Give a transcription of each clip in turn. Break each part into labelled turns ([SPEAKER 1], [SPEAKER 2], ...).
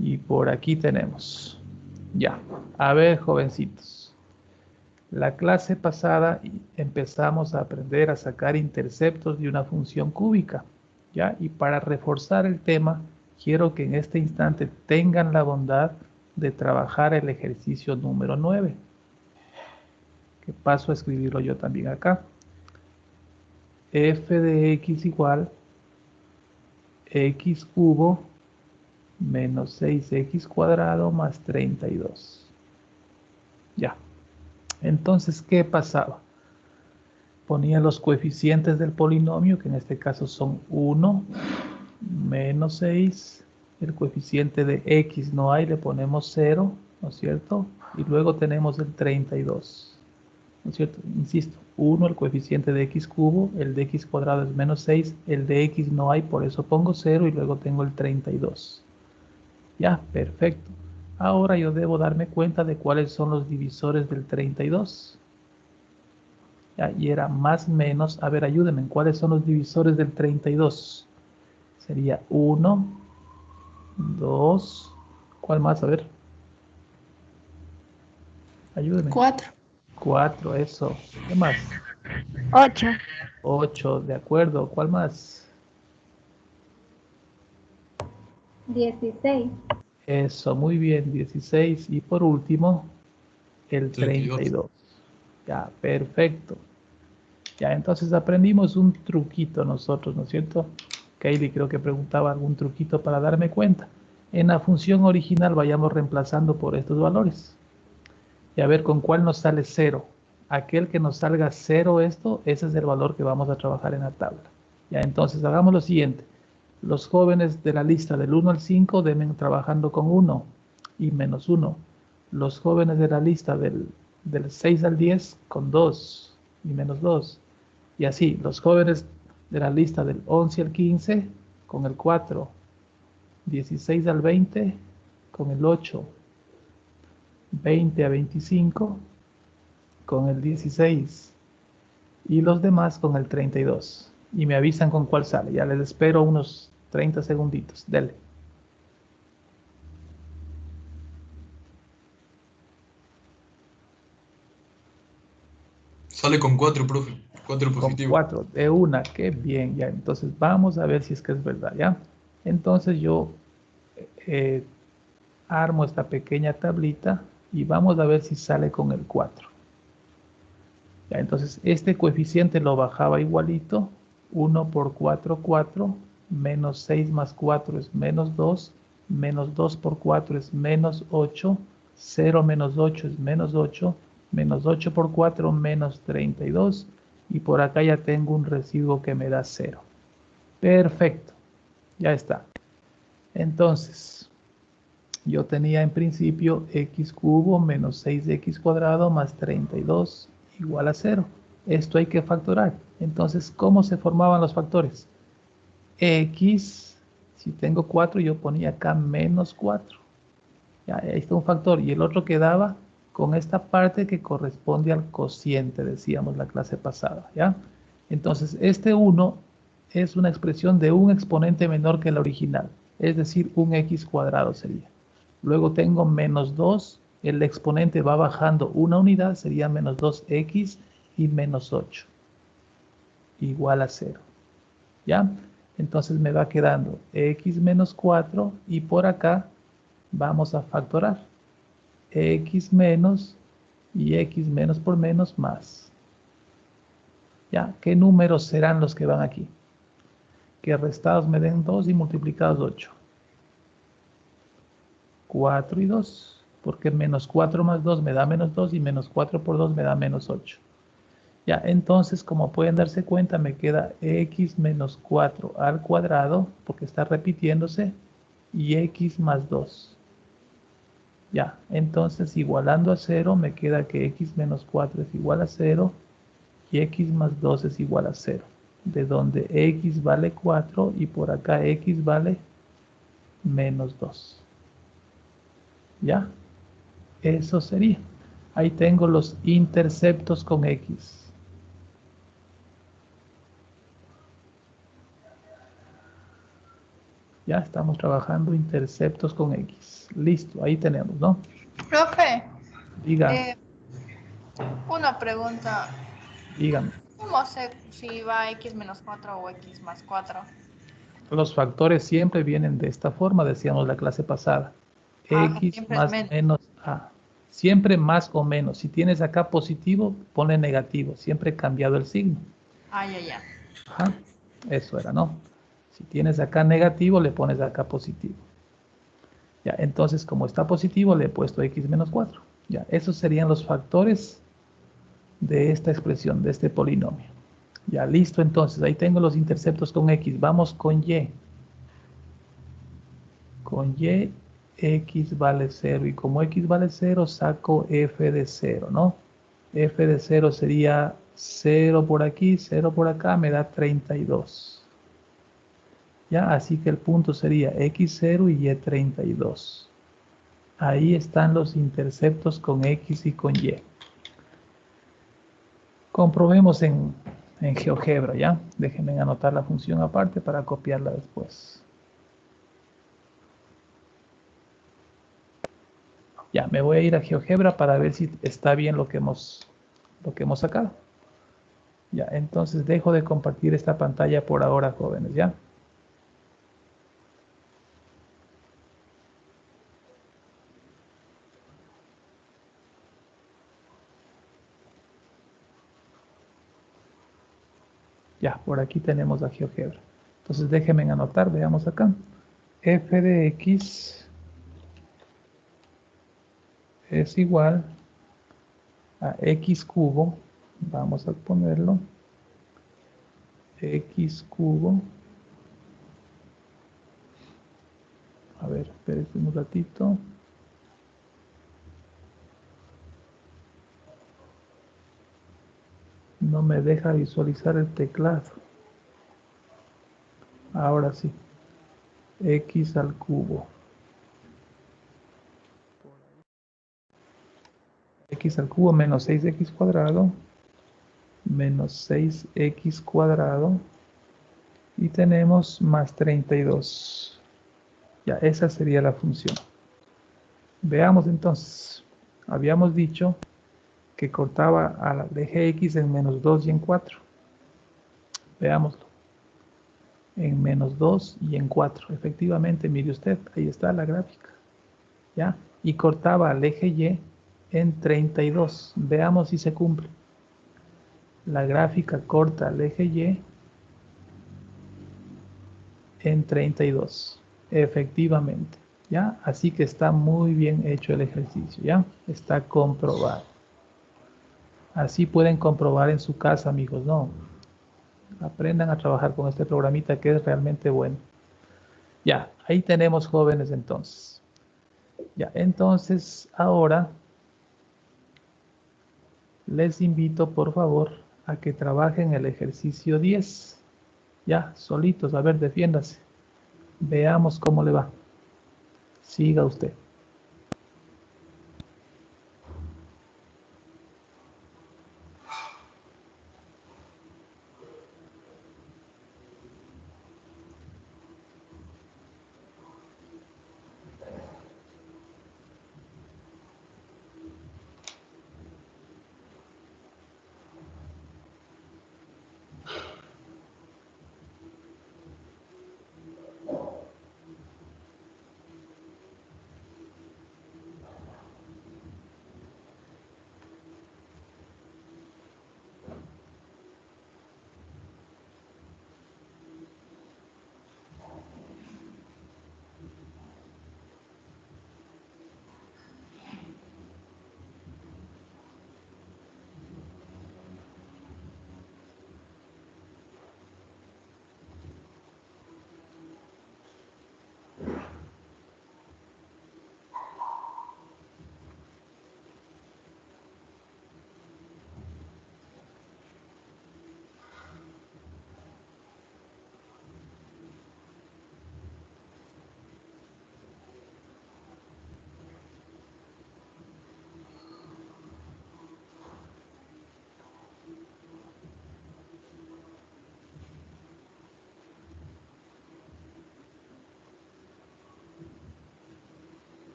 [SPEAKER 1] Y por aquí tenemos. Ya. A ver, jovencitos. La clase pasada empezamos a aprender a sacar interceptos de una función cúbica. ¿Ya? Y para reforzar el tema, quiero que en este instante tengan la bondad de trabajar el ejercicio número 9, que paso a escribirlo yo también acá. F de x igual x cubo menos 6x cuadrado más 32. Ya. Entonces, ¿qué pasaba? Ponía los coeficientes del polinomio, que en este caso son 1, menos 6. El coeficiente de x no hay, le ponemos 0, ¿no es cierto? Y luego tenemos el 32, ¿no es cierto? Insisto, 1, el coeficiente de x cubo, el de x cuadrado es menos 6, el de x no hay, por eso pongo 0 y luego tengo el 32. Ya, perfecto. Ahora yo debo darme cuenta de cuáles son los divisores del 32. Ya, y era más menos, a ver, ayúdenme, ¿cuáles son los divisores del 32? Sería 1, 2, ¿cuál más? A ver, ayúdenme.
[SPEAKER 2] 4.
[SPEAKER 1] 4, eso. ¿Qué más?
[SPEAKER 2] 8.
[SPEAKER 1] 8, de acuerdo. ¿Cuál más?
[SPEAKER 2] 16.
[SPEAKER 1] Eso, muy bien, 16. Y por último, el
[SPEAKER 3] 32.
[SPEAKER 1] 32. Ya, perfecto. Ya, entonces aprendimos un truquito nosotros, ¿no es cierto? Kaylee creo que preguntaba algún truquito para darme cuenta. En la función original vayamos reemplazando por estos valores. Y a ver con cuál nos sale 0. Aquel que nos salga 0 esto, ese es el valor que vamos a trabajar en la tabla. Ya, entonces hagamos lo siguiente. Los jóvenes de la lista del 1 al 5 deben trabajando con 1 y menos 1. Los jóvenes de la lista del 6 al 10 con 2 y menos 2. Y así, los jóvenes de la lista del 11 al 15 con el 4, 16 al 20 con el 8, 20 a 25 con el 16 y los demás con el 32. Y me avisan con cuál sale. Ya les espero unos 30 segunditos. Dele.
[SPEAKER 3] Sale con 4, profe. 4
[SPEAKER 1] Con
[SPEAKER 3] positivo.
[SPEAKER 1] 4 de una. Qué bien. Ya, entonces vamos a ver si es que es verdad. Ya. Entonces yo eh, armo esta pequeña tablita y vamos a ver si sale con el 4. Ya, entonces este coeficiente lo bajaba igualito. 1 por 4, 4. Menos 6 más 4 es menos 2. Menos 2 por 4 es menos 8. 0 menos 8 es menos 8. Menos 8 por 4 menos 32. Y por acá ya tengo un residuo que me da 0. Perfecto. Ya está. Entonces, yo tenía en principio x cubo menos 6x cuadrado más 32 igual a 0. Esto hay que factorar. Entonces, ¿cómo se formaban los factores? X, si tengo 4, yo ponía acá menos 4. Ya, ahí está un factor. Y el otro quedaba con esta parte que corresponde al cociente, decíamos la clase pasada. ¿Ya? Entonces, este 1 es una expresión de un exponente menor que la original. Es decir, un x cuadrado sería. Luego tengo menos 2, el exponente va bajando una unidad, sería menos 2x y menos 8, igual a 0. ¿Ya? Entonces me va quedando x menos 4 y por acá vamos a factorar. X menos y x menos por menos más. ¿Ya? ¿Qué números serán los que van aquí? Que restados me den 2 y multiplicados 8. 4 y 2, porque menos 4 más 2 me da menos 2 y menos 4 por 2 me da menos 8. Ya, entonces, como pueden darse cuenta, me queda x menos 4 al cuadrado, porque está repitiéndose, y x más 2. Ya, entonces, igualando a 0, me queda que x menos 4 es igual a 0 y x más 2 es igual a 0. De donde x vale 4 y por acá x vale menos 2. ¿Ya? Eso sería. Ahí tengo los interceptos con X. Ya estamos trabajando interceptos con X. Listo, ahí tenemos, ¿no?
[SPEAKER 4] Profe,
[SPEAKER 1] Diga,
[SPEAKER 4] una pregunta.
[SPEAKER 1] dígame.
[SPEAKER 4] ¿Cómo sé si va x menos 4 o x más 4?
[SPEAKER 1] Los factores siempre vienen de esta forma, decíamos la clase pasada.
[SPEAKER 4] Ah, que
[SPEAKER 1] X
[SPEAKER 4] siempre es
[SPEAKER 1] más
[SPEAKER 4] menos.
[SPEAKER 1] menos A. Siempre más o menos. Si tienes acá positivo, pone negativo. Siempre he cambiado el signo.
[SPEAKER 4] Ah, ya, ya.
[SPEAKER 1] Ajá. Eso era, ¿no? Si tienes acá negativo, le pones acá positivo. Ya, entonces como está positivo, le he puesto X menos 4. Ya, esos serían los factores de esta expresión, de este polinomio. Ya, listo, entonces ahí tengo los interceptos con X. Vamos con Y. Con Y, X vale 0. Y como X vale 0, saco F de 0, ¿no? F de 0 sería 0 por aquí, 0 por acá, me da 32. Ya, así que el punto sería X0 y Y32. Ahí están los interceptos con X y con Y. Comprobemos en GeoGebra, ¿ya? Déjenme anotar la función aparte para copiarla después. Ya, me voy a ir a GeoGebra para ver si está bien lo que hemos sacado. Ya, entonces dejo de compartir esta pantalla por ahora, jóvenes, ¿ya? Ya, por aquí tenemos a GeoGebra. Entonces déjenme anotar, veamos acá. F de X es igual a X cubo. Vamos a ponerlo. X cubo. A ver, espérenme un ratito. No me deja visualizar el teclado. Ahora sí. X al cubo. X al cubo menos 6x cuadrado. Menos 6x cuadrado. Y tenemos más 32. Ya, esa sería la función. Veamos entonces. Habíamos dicho que cortaba al eje X en menos 2 y en 4. Veámoslo. En menos 2 y en 4. Efectivamente, mire usted, ahí está la gráfica. ¿Ya? Y cortaba al eje Y en 32. Veamos si se cumple. La gráfica corta al eje Y en 32. Efectivamente. ¿Ya? Así que está muy bien hecho el ejercicio. ¿Ya? Está comprobado. Así pueden comprobar en su casa, amigos. No. Aprendan a trabajar con este programita que es realmente bueno. Ya, ahí tenemos jóvenes entonces. Ya, entonces ahora les invito por favor a que trabajen el ejercicio 10. Ya, solitos, a ver, defiéndase. Veamos cómo le va. Siga usted.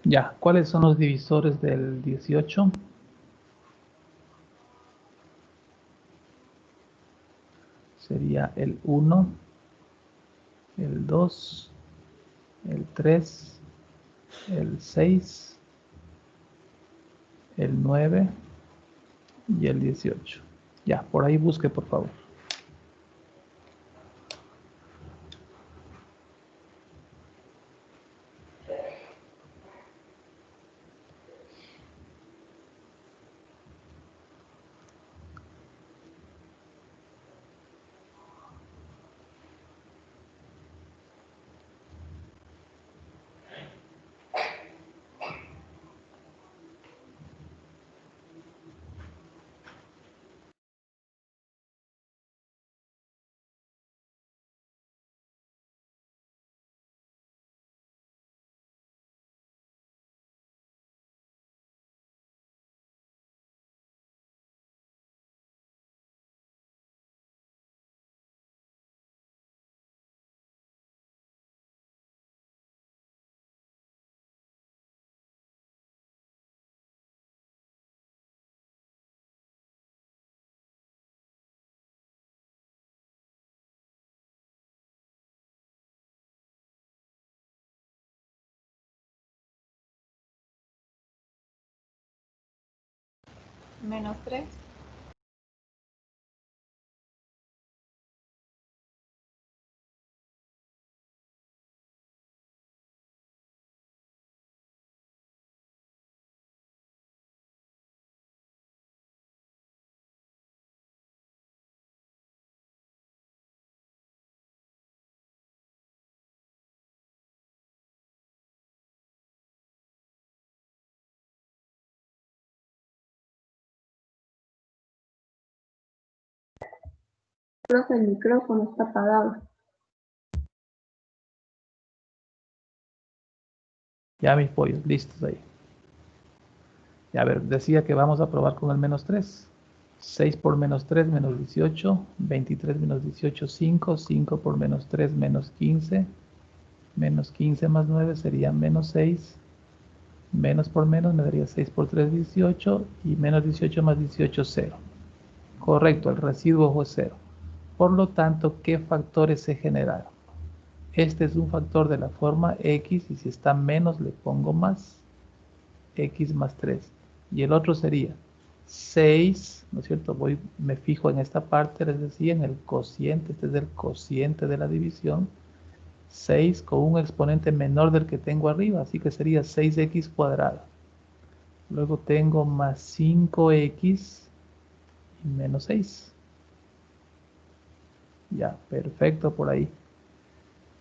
[SPEAKER 1] Ya, ¿cuáles son los divisores del 18? Sería el 1, el 2, el 3, el 6, el 9 y el 18. Ya, por ahí busque, por favor.
[SPEAKER 4] Menos 3.
[SPEAKER 2] Profe, el micrófono está apagado.
[SPEAKER 1] Ya mis pollos, listos ahí. Ya, a ver, decía que vamos a probar con el menos 3. 6 por menos 3, menos 18. 23 menos 18, 5. 5 por menos 3, menos 15. Menos 15 más 9 sería menos 6. Menos por menos me daría 6 por 3, 18. Y menos 18 más 18, 0. Correcto, el residuo fue 0. Por lo tanto, ¿qué factores se generaron? Este es un factor de la forma x y si está menos le pongo más. X más 3. Y el otro sería 6, ¿no es cierto? Me fijo en esta parte, les decía, en el cociente. Este es el cociente de la división. 6 con un exponente menor del que tengo arriba, así que sería 6x cuadrado. Luego tengo más 5x y menos 6. Ya, perfecto por ahí.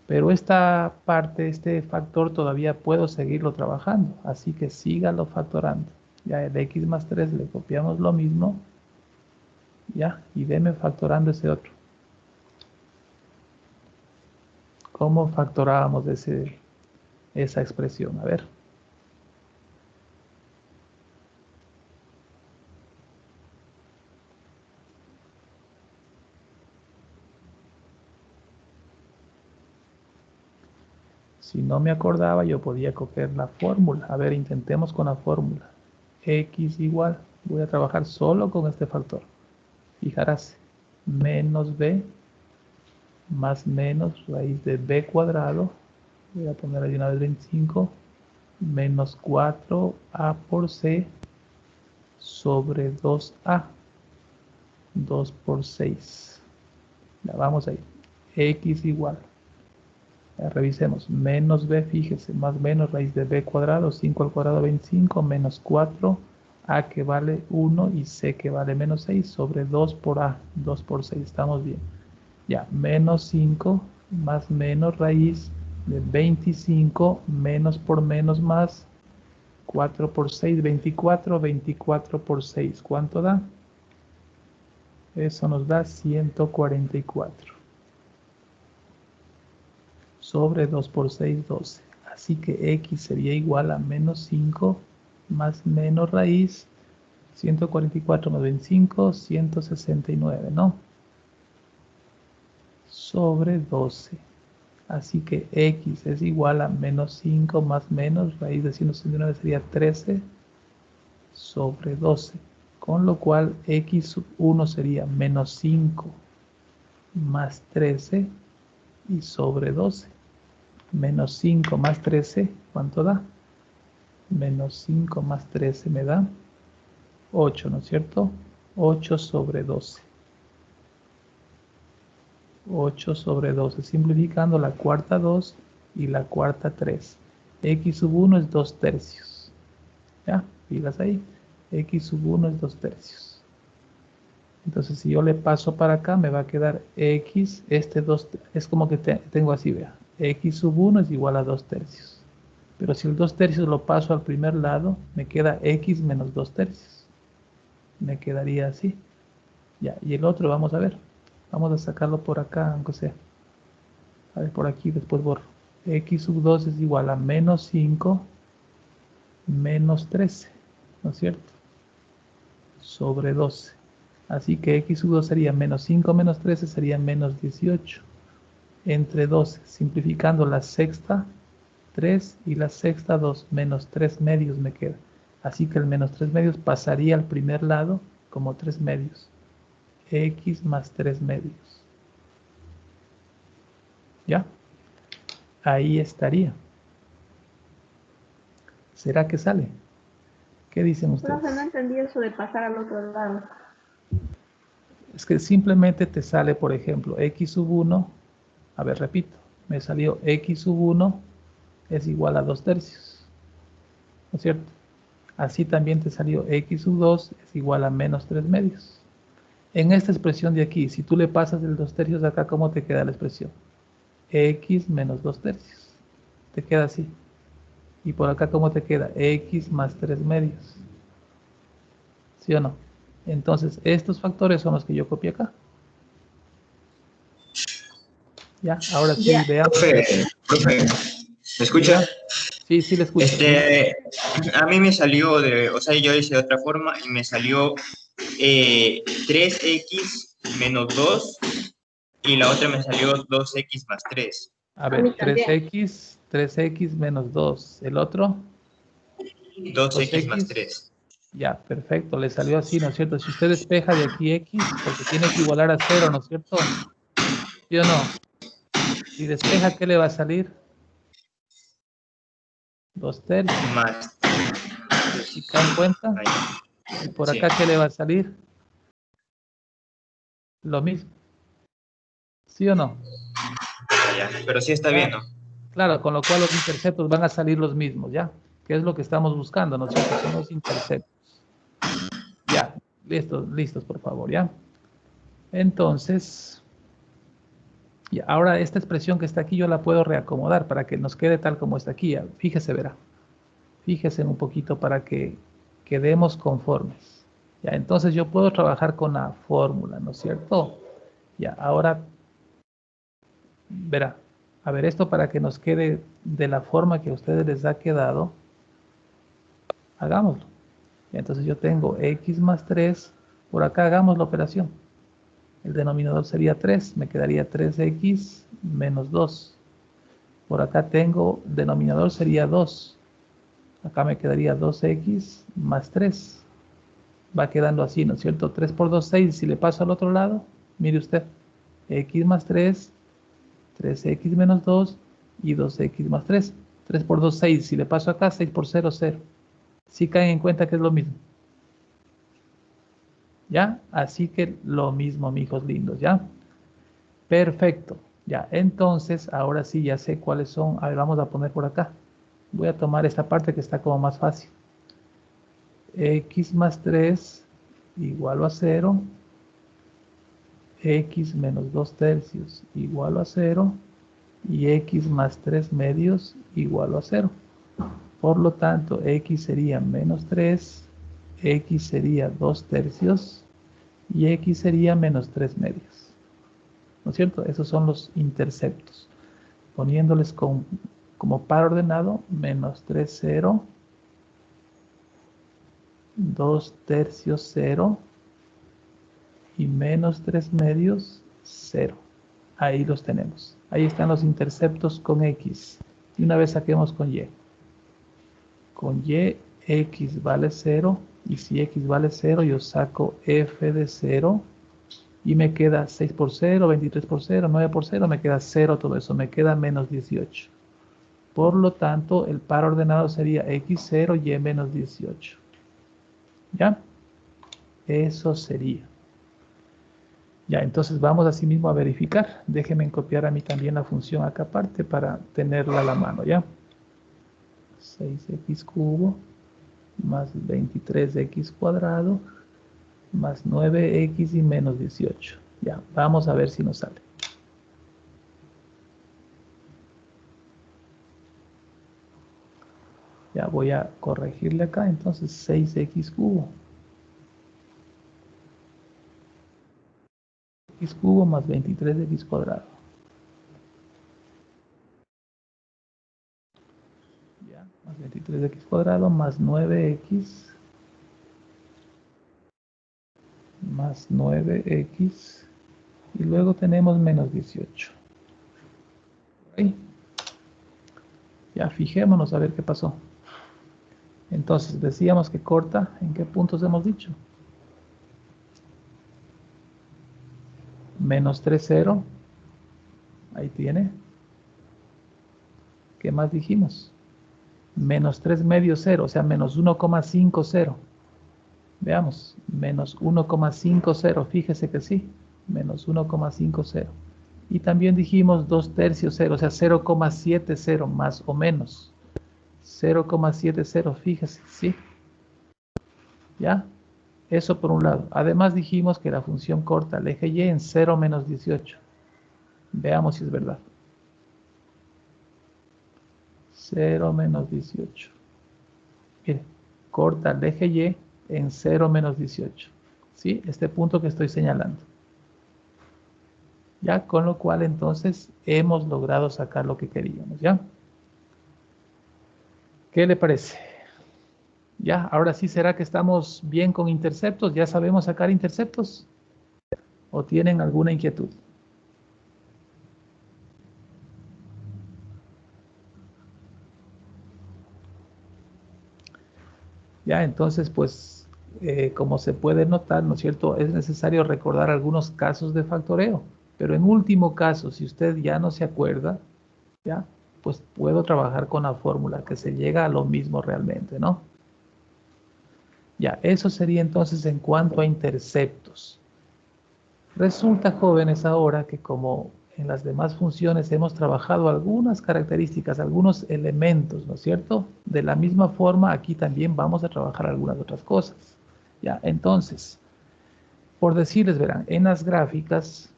[SPEAKER 1] Pero esta parte, este factor todavía puedo seguirlo trabajando, así que sígalo factorando. Ya el x más 3 le copiamos lo mismo, ya, y deme factorando ese otro. ¿Cómo factorábamos esa expresión? A ver. Si no me acordaba, yo podía copiar la fórmula. A ver, intentemos con la fórmula. X igual, voy a trabajar solo con este factor. Fijarás, menos b más menos raíz de b cuadrado. Voy a poner ahí una vez 25. Menos 4a por c sobre 2a. 2 por 6. Ya vamos ahí. X igual. Revisemos, menos b, fíjese, más menos raíz de b cuadrado, 5 al cuadrado 25, menos 4, a que vale 1 y c que vale menos 6 sobre 2 por a, 2 por 6, estamos bien. Ya, menos 5 más menos raíz de 25, menos por menos más, 4 por 6, 24, 24 por 6, ¿cuánto da? Eso nos da 144. Sobre 2 por 6, 12. Así que x sería igual a menos 5 más menos raíz, 144 más 25, 169, ¿no? Sobre 12. Así que x es igual a menos 5 más menos, raíz de 169 sería 13 sobre 12. Con lo cual x sub 1 sería menos 5 más 13 y sobre 12. Menos 5 más 13, ¿cuánto da? Menos 5 más 13 me da 8, ¿no es cierto? 8 sobre 12. 8 sobre 12, simplificando la cuarta 2 y la cuarta 3. X sub 1 es 2 tercios. ¿Ya? Filas ahí. X sub 1 es 2 tercios. Entonces, si yo le paso para acá, me va a quedar X, este 2, es como que tengo así, vea. X sub 1 es igual a 2 tercios. Pero si el 2 tercios lo paso al primer lado, me queda X menos 2 tercios. Me quedaría así. Ya, y el otro, vamos a ver. Vamos a sacarlo por acá, aunque sea. A ver, por aquí, después borro. X sub 2 es igual a menos 5 menos 13, ¿no es cierto? Sobre 12. Así que X sub 2 sería menos 5 menos 13 sería menos 18. Entre 12, simplificando la sexta 3 y la sexta 2, menos 3 medios me queda. Así que el menos 3 medios pasaría al primer lado como 3 medios. X más 3 medios. ¿Ya? Ahí estaría. ¿Será que sale? ¿Qué dicen ustedes?
[SPEAKER 2] Profe, no entendí eso de pasar al otro lado.
[SPEAKER 1] Es que simplemente te sale, por ejemplo, X sub 1. A ver, repito. Me salió X sub 1 es igual a 2 tercios. ¿No es cierto? Así también te salió X sub 2 es igual a menos 3 medios. En esta expresión de aquí, si tú le pasas el 2 tercios acá, ¿cómo te queda la expresión? X menos 2 tercios. Te queda así. Y por acá, ¿cómo te queda? X más 3 medios. ¿Sí o no? Entonces, estos factores son los que yo copié acá. ¿Ya? Ahora sí,
[SPEAKER 2] Ya.
[SPEAKER 1] veamos.
[SPEAKER 5] Profe, ¿me escucha?
[SPEAKER 1] Diga. Sí, sí, le escucho.
[SPEAKER 5] A mí me salió o sea, yo hice de otra forma y me salió 3x menos 2 y la otra me salió 2x más 3.
[SPEAKER 1] A
[SPEAKER 2] A mí
[SPEAKER 1] ver,
[SPEAKER 2] también.
[SPEAKER 1] 3x menos 2. El otro,
[SPEAKER 5] 2x más
[SPEAKER 1] 2x.
[SPEAKER 5] 3.
[SPEAKER 1] Ya, perfecto. Le salió así, ¿no es cierto? Si usted despeja de aquí x, porque tiene que igualar a 0, ¿no es cierto? ¿Sí o no? Si despeja, ¿qué le va a salir? 2 tercios.
[SPEAKER 5] Más.
[SPEAKER 1] ¿Sí cae en cuenta? Y por
[SPEAKER 5] Sí,
[SPEAKER 1] acá, ¿qué le va a salir? Lo mismo. ¿Sí o no?
[SPEAKER 5] ya. Pero sí está bien,
[SPEAKER 1] Ya.
[SPEAKER 5] ¿no?
[SPEAKER 1] Claro, con lo cual los interceptos van a salir los mismos, ¿ya? Que es lo que estamos buscando, ¿no es cierto? Son los interceptos. Ya, listos, listos, por favor, ¿ya? Entonces, y ahora esta expresión que está aquí yo la puedo reacomodar para que nos quede tal como está aquí. Ya. Fíjese, verá. Fíjese un poquito para que quedemos conformes. Ya, entonces yo puedo trabajar con la fórmula, ¿no es cierto? Ya, ahora verá. A ver, esto para que nos quede de la forma que a ustedes les ha quedado, hagámoslo. Ya, entonces yo tengo x más 3, por acá hagamos la operación. El denominador sería 3, me quedaría 3x menos 2. Por acá tengo, denominador sería 2. Acá me quedaría 2x más 3. Va quedando así, ¿no es cierto? 3 por 2, 6. Si le paso al otro lado, mire usted, x más 3, 3x menos 2 y 2x más 3. 3 por 2, 6. Si le paso acá, 6 por 0, 0. Si caen en cuenta que es lo mismo. ¿Ya? Así que lo mismo, mis hijos lindos, ¿ya? Perfecto. Ya, entonces, ahora sí ya sé cuáles son. A ver, vamos a poner por acá. Voy a tomar esta parte que está como más fácil. X más 3 igual a 0. X menos 2 tercios igual a 0. Y X más 3 medios igual a 0. Por lo tanto, X sería menos 3. X sería 2 tercios. Y X sería menos 3 medios. ¿No es cierto? Esos son los interceptos. Poniéndoles como par ordenado, menos 3, 0, 2 tercios, 0, y menos 3 medios, 0. Ahí los tenemos. Ahí están los interceptos con X. Y una vez saquemos con Y. Con Y, X vale 0. Y si X vale 0, yo saco F de 0. Y me queda 6 por 0, 23 por 0, 9 por 0. Me queda 0 todo eso. Me queda menos 18. Por lo tanto, el par ordenado sería X0, Y menos 18. ¿Ya? Eso sería. Ya, entonces vamos así mismo a verificar. Déjenme copiar a mí también la función acá aparte para tenerla a la mano, ¿ya? 6x cubo más 23x cuadrado más 9x y menos 18. Ya, vamos a ver si nos sale. Ya voy a corregirle acá, entonces 6x cubo. X cubo más 23x cuadrado. Ya, más 23x cuadrado más 9x más 9x y luego tenemos menos 18. Ahí. Ya fijémonos a ver qué pasó. Entonces decíamos que corta, ¿en qué puntos hemos dicho? Menos 3, 0. Ahí tiene. ¿Qué más dijimos? Menos 3 medio 0, o sea, menos 1,50. Veamos, menos 1,50, fíjese que sí, menos 1,50. Y también dijimos 2 tercios 0, o sea, 0,70 más o menos. 0,70, fíjese, sí. ¿Ya? Eso por un lado. Además dijimos que la función corta el eje Y en 0 menos 18. Veamos si es verdad. 0 menos 18. Mire, corta el eje Y en 0 menos 18. ¿Sí? Este punto que estoy señalando. Ya, con lo cual entonces hemos logrado sacar lo que queríamos, ¿ya? ¿Qué le parece? Ya, ahora sí, ¿será que estamos bien con interceptos? ¿Ya sabemos sacar interceptos? ¿O tienen alguna inquietud? Ya, entonces, pues, como se puede notar, ¿no es cierto? Es necesario recordar algunos casos de factoreo. Pero en último caso, si usted ya no se acuerda, ya, pues puedo trabajar con la fórmula que se llega a lo mismo realmente, ¿no? Ya, eso sería entonces en cuanto a interceptos. Resulta, jóvenes, ahora que como en las demás funciones hemos trabajado algunas características, algunos elementos, ¿no es cierto? De la misma forma, aquí también vamos a trabajar algunas otras cosas. Ya, entonces, por decirles, verán, en las gráficas,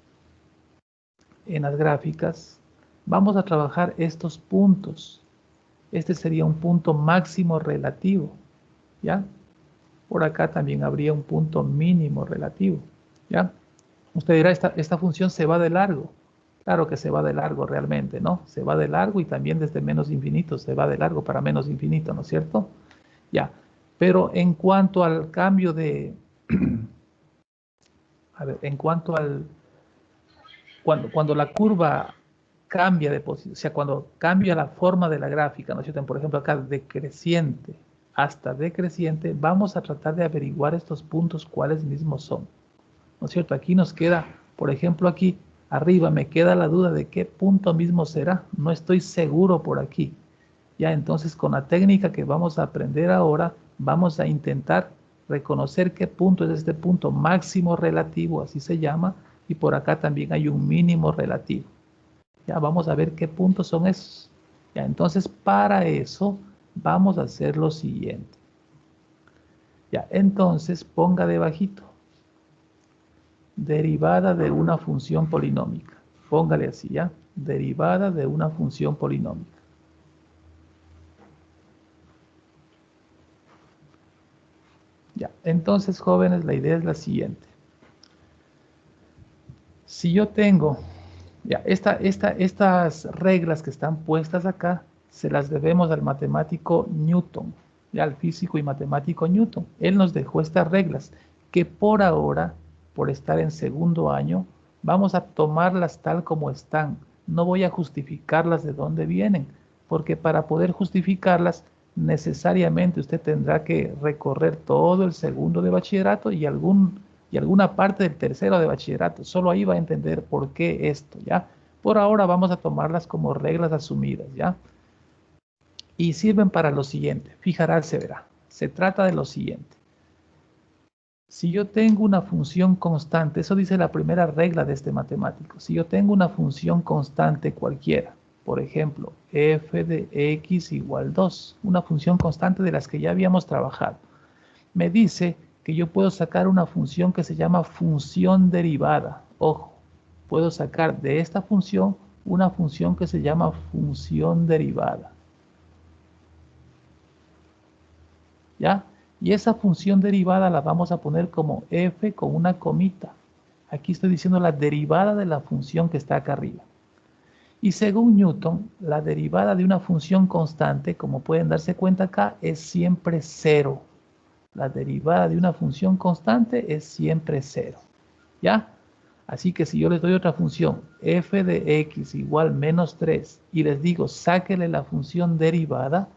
[SPEAKER 1] vamos a trabajar estos puntos. Este sería un punto máximo relativo, ¿ya? Por acá también habría un punto mínimo relativo, ¿ya? Usted dirá, esta función se va de largo. Claro que se va de largo realmente, ¿no? Se va de largo y también desde menos infinito se va de largo para menos infinito, ¿no es cierto? Ya, pero en cuanto al cambio de... A ver, en cuanto al... Cuando la curva cambia de posición, o sea, cuando cambia la forma de la gráfica, ¿no es cierto? Por ejemplo, acá decreciente hasta decreciente, vamos a tratar de averiguar estos puntos cuáles mismos son. ¿No es cierto? Aquí nos queda, por ejemplo, aquí arriba me queda la duda de qué punto mismo será. No estoy seguro por aquí. Ya, entonces con la técnica que vamos a aprender ahora, vamos a intentar reconocer qué punto es este punto máximo relativo, así se llama, y por acá también hay un mínimo relativo. Ya, vamos a ver qué puntos son esos. Ya, entonces para eso vamos a hacer lo siguiente. Ya, entonces ponga debajito. Derivada de una función polinómica. Póngale así, ¿ya? Derivada de una función polinómica. Ya, entonces, jóvenes, la idea es la siguiente. Si yo tengo, ya, estas reglas que están puestas acá, se las debemos al matemático Newton, ya, al físico y matemático Newton. Él nos dejó estas reglas que por ahora, por estar en segundo año, Vamos a tomarlas tal como están. No voy a justificarlas de dónde vienen, porque para poder justificarlas, necesariamente usted tendrá que recorrer todo el segundo de bachillerato y alguna parte del tercero de bachillerato. Solo ahí va a entender por qué esto, ¿ya? Por ahora vamos a tomarlas como reglas asumidas, ¿ya? Y sirven para lo siguiente. Fijará, se verá. Se trata de lo siguiente. Si yo tengo una función constante, eso dice la primera regla de este matemático. Si yo tengo una función constante cualquiera, por ejemplo, f de x igual 2, una función constante de las que ya habíamos trabajado, me dice que yo puedo sacar una función que se llama función derivada. Ojo, puedo sacar de esta función una función que se llama función derivada. ¿Ya? Y esa función derivada la vamos a poner como f con una comita. Aquí estoy diciendo la derivada de la función que está acá arriba. Y según Newton, la derivada de una función constante, como pueden darse cuenta acá, es siempre cero. La derivada de una función constante es siempre cero. ¿Ya? Así que si yo les doy otra función, f de x igual menos 3, y les digo, sáquele la función derivada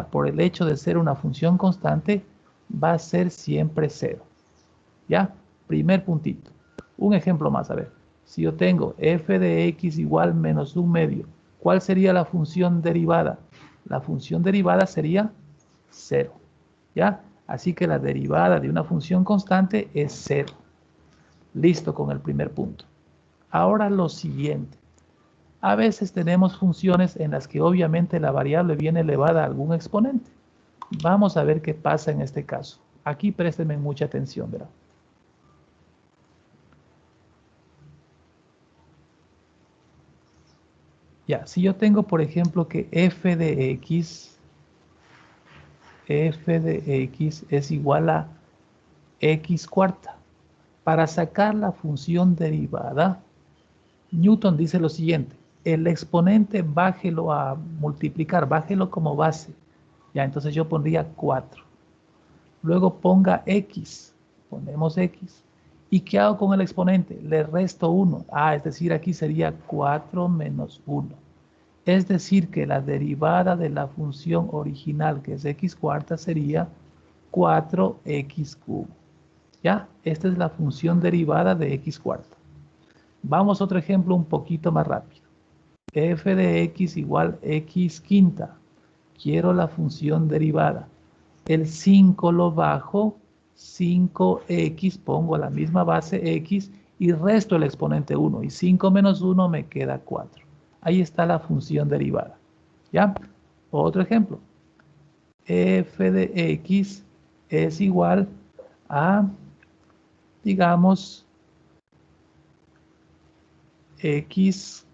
[SPEAKER 1] por el hecho de ser una función constante va a ser siempre cero. ¿Ya? Primer puntito. Un ejemplo más, a ver. Si yo tengo f de x igual menos 1/2, ¿cuál sería la función derivada? La función derivada sería 0. ¿Ya? Así que la derivada de una función constante es 0. Listo con el primer punto. Ahora lo siguiente. A veces tenemos funciones en las que obviamente la variable viene elevada a algún exponente. Vamos a ver qué pasa en este caso. Aquí préstenme mucha atención, ¿verdad? Ya, si yo tengo, por ejemplo, que f de x es igual a x cuarta. Para sacar la función derivada, Newton dice lo siguiente: el exponente bájelo a multiplicar, bájelo como base. Ya, entonces yo pondría 4. Luego ponga x, ponemos x. ¿Y qué hago con el exponente? Le resto 1. Es decir, aquí sería 4 menos 1. Es decir, que la derivada de la función original, que es x cuarta, sería 4x cubo. ¿Ya? Esta es la función derivada de x cuarta. Vamos a otro ejemplo un poquito más rápido. F de x igual x quinta. Quiero la función derivada. El 5 lo bajo, 5x, pongo la misma base x y resto el exponente 1. Y 5 menos 1 me queda 4. Ahí está la función derivada. ¿Ya? Otro ejemplo. F de x es igual a, digamos, x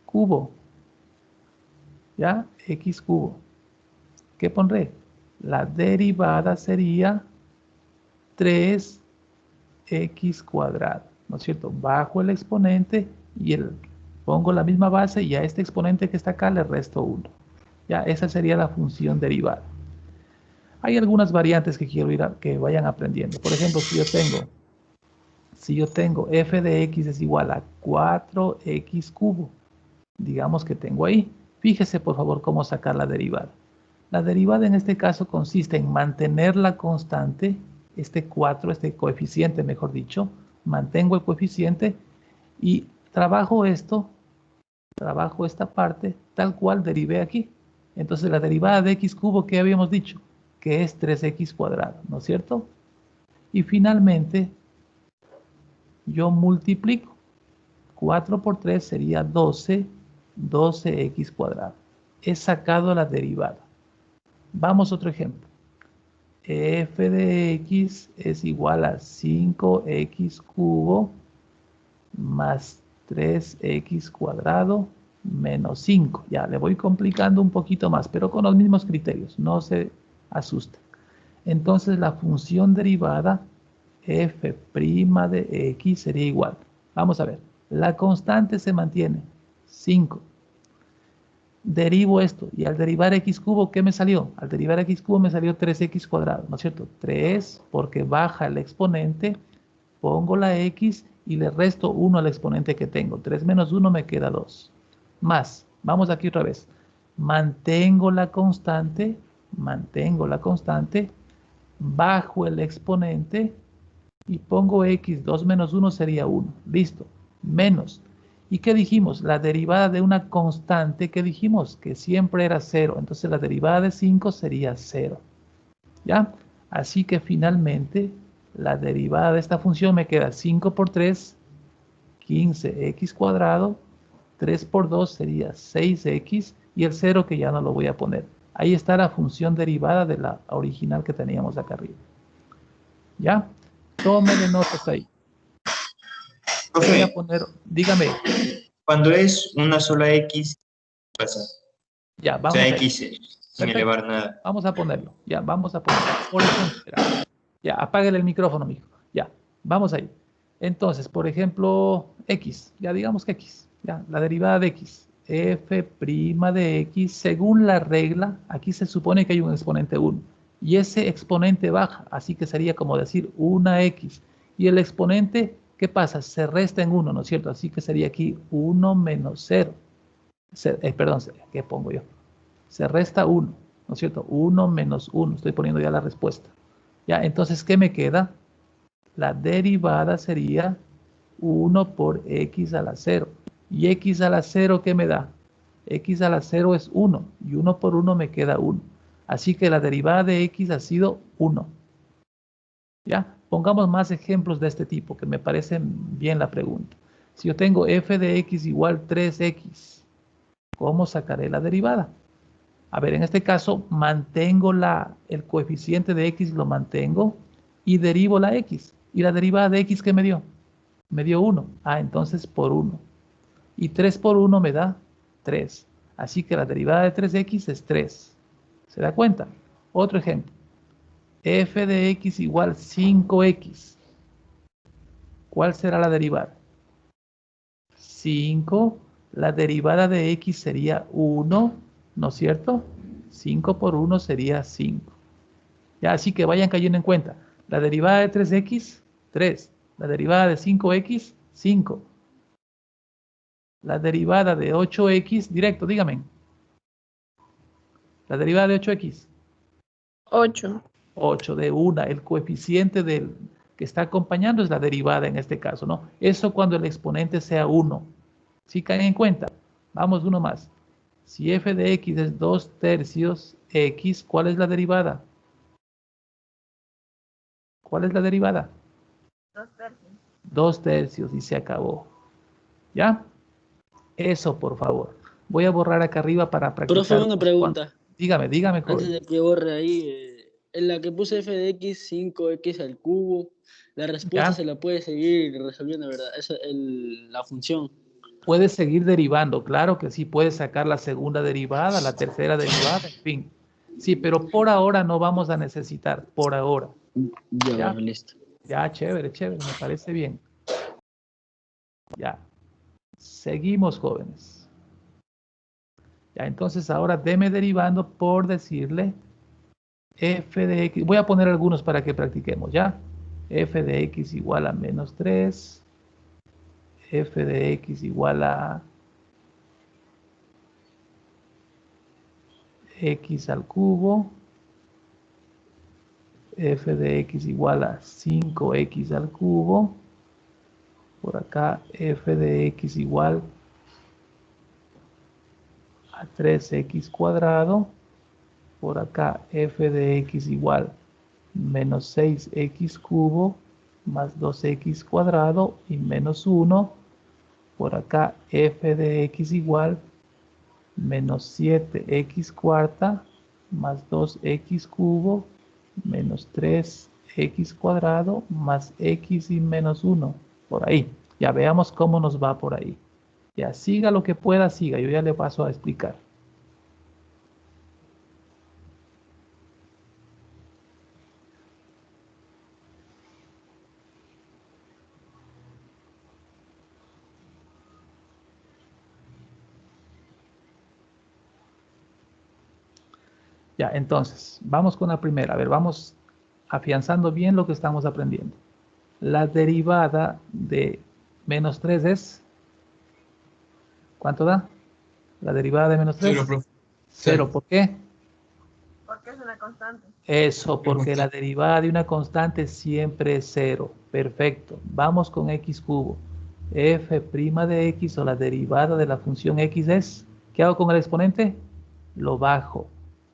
[SPEAKER 1] cubo. ¿Ya? X cubo. ¿Qué pondré? La derivada sería 3x cuadrado, ¿no es cierto? Bajo el exponente y pongo la misma base y a este exponente que está acá le resto 1. Ya, esa sería la función derivada. Hay algunas variantes que quiero que vayan aprendiendo. Por ejemplo, si yo tengo f de x es igual a 4x cubo, digamos que tengo ahí. Fíjese por favor cómo sacar la derivada. La derivada en este caso consiste en mantener la constante, este 4, este coeficiente mejor dicho, mantengo el coeficiente y trabajo esta parte tal cual derivé aquí. Entonces la derivada de x cubo, ¿qué habíamos dicho? Que es 3x cuadrado, ¿no es cierto? Y finalmente yo multiplico. 4 por 3 sería 12, 12x cuadrado. He sacado la derivada. Vamos a otro ejemplo. F de x es igual a 5x cubo más 3x cuadrado menos 5. Ya, le voy complicando un poquito más, pero con los mismos criterios, no se asusten. Entonces la función derivada f' de x sería igual. Vamos a ver, la constante se mantiene, 5. Derivo esto y al derivar x cubo, ¿qué me salió? Al derivar x cubo me salió 3x cuadrado, ¿no es cierto? 3 porque baja el exponente pongo la x y le resto 1 al exponente que tengo. 3 menos 1 me queda 2. Más, vamos aquí otra vez. Mantengo la constante bajo el exponente y pongo x. 2 menos 1 sería 1. Listo. Menos. ¿Y qué dijimos? La derivada de una constante, ¿qué dijimos? Que siempre era 0. Entonces la derivada de 5 sería 0. ¿Ya? Así que finalmente la derivada de esta función me queda 5 por 3, 15x cuadrado. 3 por 2 sería 6x y el 0 que ya no lo voy a poner. Ahí está la función derivada de la original que teníamos acá arriba. ¿Ya? Tómele notas ahí. Voy a
[SPEAKER 5] Profe,
[SPEAKER 1] poner, dígame.
[SPEAKER 5] cuando es una sola X, ¿qué pasa?
[SPEAKER 1] Ya,
[SPEAKER 5] O sea,
[SPEAKER 1] vamos a ir.
[SPEAKER 5] X sin
[SPEAKER 1] Perfecto.
[SPEAKER 5] elevar nada.
[SPEAKER 1] Vamos a ponerlo. Ya, vamos a ponerlo. Por ejemplo, espera. Ya, apáguele el micrófono, mijo. Ya, vamos ahí. Entonces, por ejemplo, X. Ya digamos que X. Ya, la derivada de X. F' de X, según la regla, aquí se supone que hay un exponente 1. Y ese exponente baja, así que sería como decir una X. Y el exponente, ¿qué pasa? Se resta en 1, ¿no es cierto? Así que sería aquí 1 menos 0. Perdón, ¿qué pongo yo? Se resta 1, ¿no es cierto? 1 menos 1, estoy poniendo ya la respuesta. Ya, entonces, ¿qué me queda? La derivada sería 1 por x a la 0. ¿Y x a la 0 qué me da? X a la 0 es 1, y 1 por 1 me queda 1. Así que la derivada de x ha sido 1. ¿Ya? Pongamos más ejemplos de este tipo, que me parecen bien la pregunta. Si yo tengo f de x igual 3x, ¿cómo sacaré la derivada? A ver, en este caso, mantengo el coeficiente de x, lo mantengo y derivo la x. ¿Y la derivada de x qué me dio? Me dio 1. Ah, entonces por 1. Y 3 por 1 me da 3. Así que la derivada de 3x es 3. ¿Se da cuenta? Otro ejemplo. F de x igual 5x. ¿Cuál será la derivada? 5. La derivada de x sería 1, ¿no es cierto? 5 por 1 sería 5. Ya, así que vayan cayendo en cuenta. La derivada de 3x, 3. La derivada de 5x, 5. La derivada de 8x, directo, dígame. La derivada de 8x,
[SPEAKER 6] 8.
[SPEAKER 1] 8 de 1. El coeficiente que está acompañando es la derivada en este caso, ¿no? Eso cuando el exponente sea 1. ¿Sí caen en cuenta? Vamos uno más. Si f de x es 2 tercios x, ¿cuál es la derivada? ¿Cuál es la derivada?
[SPEAKER 4] 2 tercios.
[SPEAKER 1] 2 tercios y se acabó. ¿Ya? Eso, por favor. Voy a borrar acá arriba para
[SPEAKER 6] Profe,
[SPEAKER 1] practicar
[SPEAKER 6] una
[SPEAKER 1] unos cuantos.
[SPEAKER 6] pregunta.
[SPEAKER 1] Dígame,
[SPEAKER 6] Antes
[SPEAKER 1] joven.
[SPEAKER 6] de que borre ahí, en la que puse f de x, 5x al cubo, la respuesta
[SPEAKER 1] ¿Ya?
[SPEAKER 6] se la puede seguir resolviendo, ¿verdad? Esa es la función.
[SPEAKER 1] Puedes seguir derivando, claro que sí, puedes sacar la segunda derivada, la tercera derivada, en fin. Sí, pero por ahora no vamos a necesitar, por ahora.
[SPEAKER 6] Ya,
[SPEAKER 1] ¿Ya?
[SPEAKER 6] bueno, listo.
[SPEAKER 1] Ya, chévere, chévere, me parece bien. Ya. Seguimos, jóvenes. Ya, entonces ahora deme derivando por decirle f de x. Voy a poner algunos para que practiquemos, ¿ya? F de x igual a menos 3. F de x igual a x al cubo. F de x igual a 5x al cubo. Por acá f de x igual a 3x cuadrado. Por acá f de x igual menos 6x cubo más 2x cuadrado y menos 1. Por acá f de x igual menos 7x cuarta más 2x cubo menos 3x cuadrado más x y menos 1. Por ahí. Ya veamos cómo nos va por ahí. Ya siga lo que pueda, siga. Yo ya le paso a explicar. Ya, entonces, vamos con la primera. A ver, vamos afianzando bien lo que estamos aprendiendo. La derivada de menos 3 es, ¿cuánto da? La derivada de menos 3.
[SPEAKER 3] 0, profe.
[SPEAKER 1] 0, ¿por qué?
[SPEAKER 2] Porque es una constante.
[SPEAKER 1] Eso, porque la derivada de una constante siempre es 0. Perfecto. Vamos con x cubo. F' de x o la derivada de la función x es, ¿qué hago con el exponente? Lo bajo.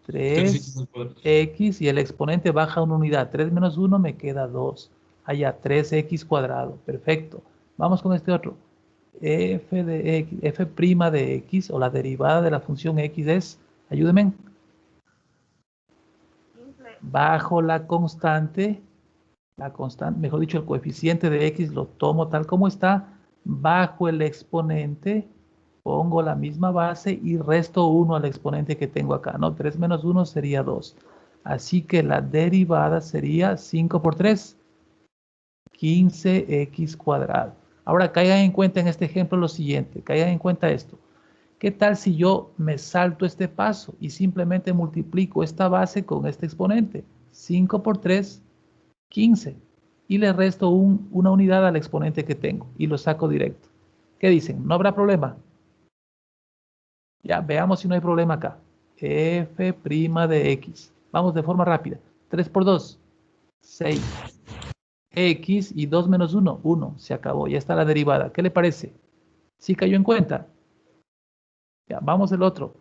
[SPEAKER 3] 3x al cuadrado.
[SPEAKER 1] 3x y el exponente baja una unidad. 3 menos 1 me queda 2. Allá, 3x cuadrado. Perfecto. Vamos con este otro. F de x, f' de x o la derivada de la función x es, ayúdenme,
[SPEAKER 2] Simple.
[SPEAKER 1] bajo la constante, mejor dicho, el coeficiente de x lo tomo tal como está, bajo el exponente, pongo la misma base y resto 1 al exponente que tengo acá, ¿no? 3 menos 1 sería 2. Así que la derivada sería 5 por 3, 15x cuadrado. Ahora caigan en cuenta en este ejemplo lo siguiente, caigan en cuenta esto. ¿Qué tal si yo me salto este paso y simplemente multiplico esta base con este exponente? 5 por 3, 15. Y le resto una unidad al exponente que tengo y lo saco directo. ¿Qué dicen? ¿No habrá problema? Ya, veamos si no hay problema acá. F' de x. Vamos de forma rápida. 3 por 2, 6. X y 2 menos 1, 1. Se acabó, ya está la derivada. ¿Qué le parece? ¿Sí cayó en cuenta? Ya, vamos el otro.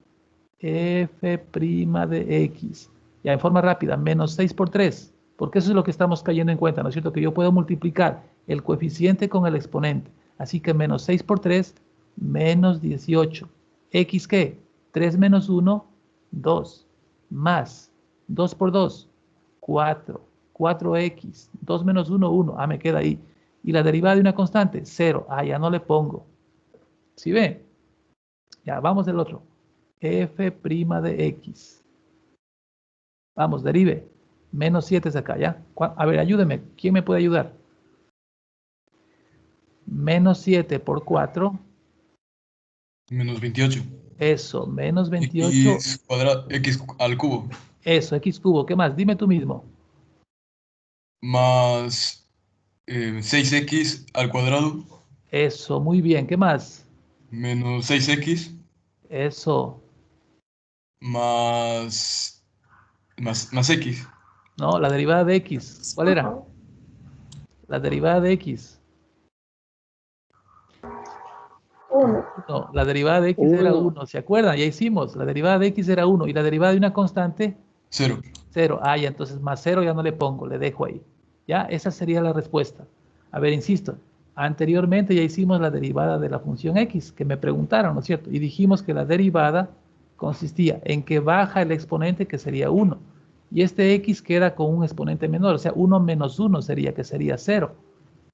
[SPEAKER 1] F' de x. Ya en forma rápida, menos 6 por 3. Porque eso es lo que estamos cayendo en cuenta, ¿no es cierto? Que yo puedo multiplicar el coeficiente con el exponente. Así que menos 6 por 3, menos 18. ¿X qué? 3 menos 1, 2. Más 2 por 2, 4. 4x. 2 menos 1, 1. Ah, me queda ahí. Y la derivada de una constante, 0. Ah, ya no le pongo. ¿Sí ve? Ya, vamos del otro. F' de x. Vamos, derive. Menos 7 es acá, ¿ya? A ver, ayúdeme. ¿Quién me puede ayudar? Menos 7 por 4.
[SPEAKER 3] Menos 28.
[SPEAKER 1] Eso, menos 28.
[SPEAKER 3] X cuadrado, x al cubo.
[SPEAKER 1] Eso, x cubo. ¿Qué más? Dime tú mismo.
[SPEAKER 3] Más 6x al cuadrado.
[SPEAKER 1] Eso, muy bien. ¿Qué más?
[SPEAKER 3] Menos 6x.
[SPEAKER 1] Eso.
[SPEAKER 3] Más, más x.
[SPEAKER 1] No, la derivada de x. ¿Cuál era? La derivada de x.
[SPEAKER 2] Uno.
[SPEAKER 1] No, la derivada de x era
[SPEAKER 6] 1.
[SPEAKER 1] 1. ¿Se acuerdan? Ya hicimos. La derivada de x era 1. Y la derivada de una constante,
[SPEAKER 3] 0.
[SPEAKER 1] 0. Ah, ya, entonces más 0 ya no le pongo, le dejo ahí. Ya, esa sería la respuesta. A ver, insisto, anteriormente ya hicimos la derivada de la función x, que me preguntaron, ¿no es cierto? Y dijimos que la derivada consistía en que baja el exponente, que sería 1, y este x queda con un exponente menor, o sea, 1 menos 1 sería, que sería 0.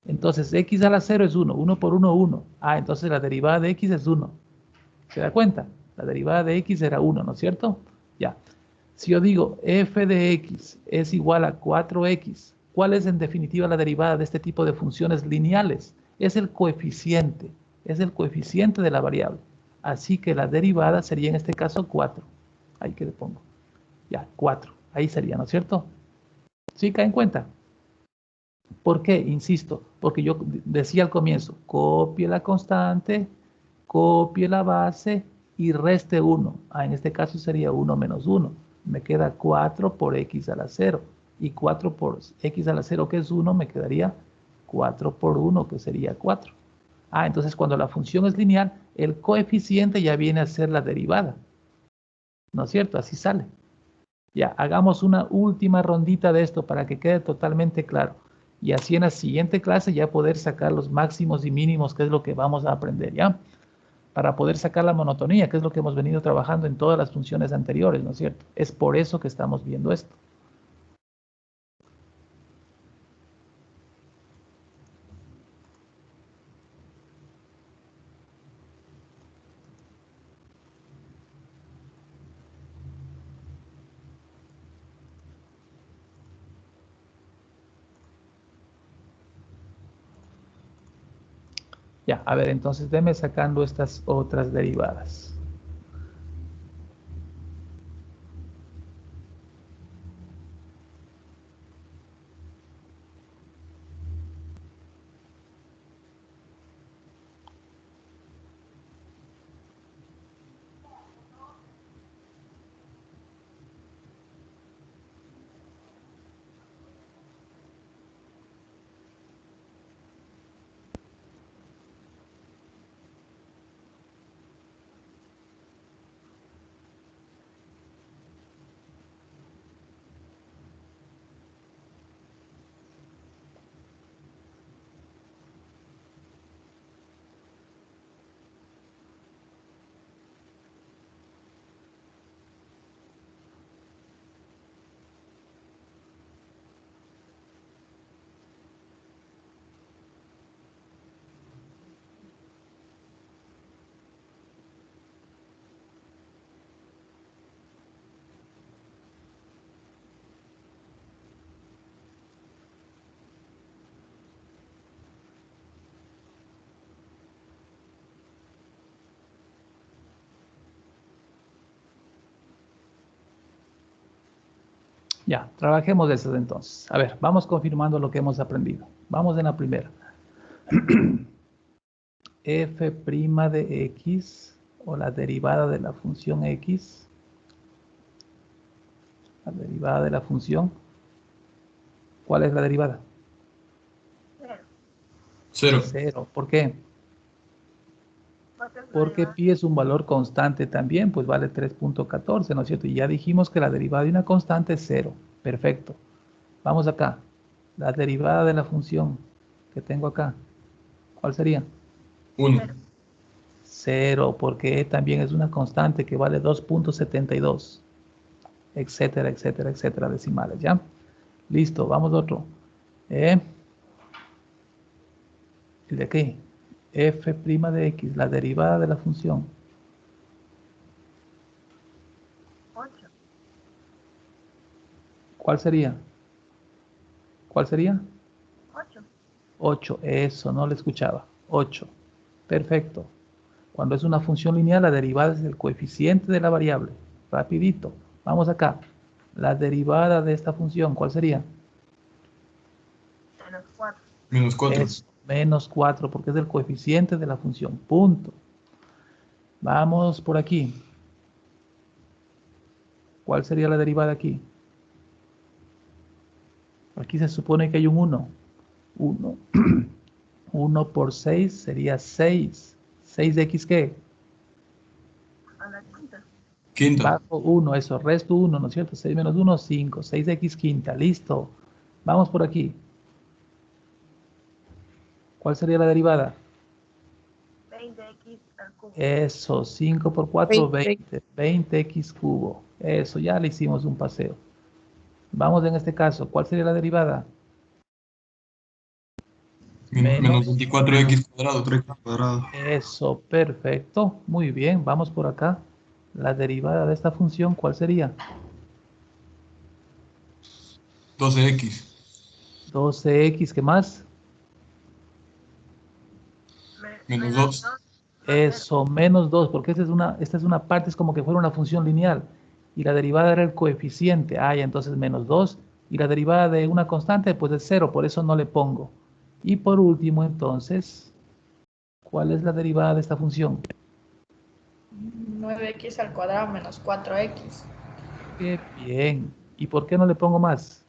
[SPEAKER 1] Entonces, x a la 0 es 1, 1 por 1, 1. Ah, entonces la derivada de x es 1. ¿Se da cuenta? La derivada de x era 1, ¿no es cierto? Ya. Si yo digo f de x es igual a 4x, ¿cuál es en definitiva la derivada de este tipo de funciones lineales? Es el coeficiente de la variable. Así que la derivada sería en este caso 4. Ahí que le pongo. Ya, 4. Ahí sería, ¿no es cierto? ¿Sí cae en cuenta? ¿Por qué? Insisto, porque yo decía al comienzo, copie la constante, copie la base y reste 1. Ah, en este caso sería 1 menos 1. Me queda 4 por x a la 0. Y 4 por x a la 0, que es 1, me quedaría 4 por 1, que sería 4. Ah, entonces cuando la función es lineal, el coeficiente ya viene a ser la derivada. ¿No es cierto? Así sale. Ya, hagamos una última rondita de esto para que quede totalmente claro. Y así en la siguiente clase ya poder sacar los máximos y mínimos, que es lo que vamos a aprender, ¿ya? Para poder sacar la monotonía, que es lo que hemos venido trabajando en todas las funciones anteriores, ¿no es cierto? Es por eso que estamos viendo esto. Ya, a ver, entonces déme sacando estas otras derivadas. Ya, trabajemos de esas entonces. A ver, vamos confirmando lo que hemos aprendido. Vamos en la primera. F' de x o la derivada de la función x. La derivada de la función. ¿Cuál es la derivada?
[SPEAKER 2] 0.
[SPEAKER 3] 0.
[SPEAKER 1] 0. ¿Por qué?
[SPEAKER 2] Porque es una
[SPEAKER 1] Porque
[SPEAKER 2] derivada.
[SPEAKER 1] pi es un valor constante también, pues vale 3.14, ¿no es cierto? Y ya dijimos que la derivada de una constante es 0. Perfecto. Vamos acá. La derivada de la función que tengo acá, ¿cuál sería?
[SPEAKER 3] 1.
[SPEAKER 1] 0, porque también es una constante que vale 2.72, etcétera, etcétera, etcétera, decimales, ¿ya? Listo, vamos a otro. ¿El de qué? F' de x, la derivada de la función.
[SPEAKER 2] 8.
[SPEAKER 1] ¿Cuál sería? ¿Cuál sería?
[SPEAKER 2] 8.
[SPEAKER 1] 8, eso, no lo escuchaba. 8, perfecto. Cuando es una función lineal, la derivada es el coeficiente de la variable. Rapidito, vamos acá. La derivada de esta función, ¿cuál sería?
[SPEAKER 2] Menos 4.
[SPEAKER 3] Menos 4.
[SPEAKER 1] Eso, menos 4, porque es el coeficiente de la función. Punto. Vamos por aquí. ¿Cuál sería la derivada aquí? Aquí se supone que hay un 1. 1. 1 por 6 sería 6. ¿6x qué?
[SPEAKER 2] A la quinta.
[SPEAKER 3] Quinta.
[SPEAKER 1] Bajo 1, eso, resto 1, ¿no es cierto? 6 menos 1, 5. 6x quinta, listo. Vamos por aquí. ¿Cuál sería la derivada?
[SPEAKER 2] 20x al cubo.
[SPEAKER 1] Eso, 5 por 4, 20. 20x cubo. Eso, ya le hicimos un paseo. Vamos en este caso, ¿cuál sería la derivada?
[SPEAKER 3] Menos 24x cuadrado.
[SPEAKER 7] 3 cuadrado.
[SPEAKER 1] Eso, perfecto. Muy bien, vamos por acá. La derivada de esta función, ¿cuál sería?
[SPEAKER 3] 12x.
[SPEAKER 1] 12x, ¿qué más?
[SPEAKER 3] Menos 2.
[SPEAKER 1] Eso, menos 2, porque esta es una parte, es como que fuera una función lineal. Y la derivada era el coeficiente. Ah, ya, entonces menos 2. Y la derivada de una constante, pues es 0, por eso no le pongo. Y por último, entonces, ¿cuál es la derivada de esta función?
[SPEAKER 4] 9x al cuadrado menos 4x.
[SPEAKER 1] Qué bien. ¿Y por qué no le pongo más?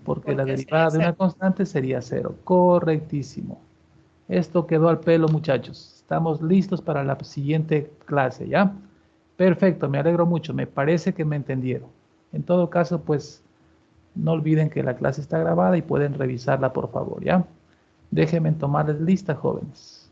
[SPEAKER 1] Porque la
[SPEAKER 4] Porque sería
[SPEAKER 1] derivada de una
[SPEAKER 4] 0.
[SPEAKER 1] constante sería 0. Correctísimo. Esto quedó al pelo, muchachos. Estamos listos para la siguiente clase, ¿ya? Perfecto, me alegro mucho. Me parece que me entendieron. En todo caso, pues, no olviden que la clase está grabada y pueden revisarla, por favor, ¿ya? Déjenme tomarles lista, jóvenes.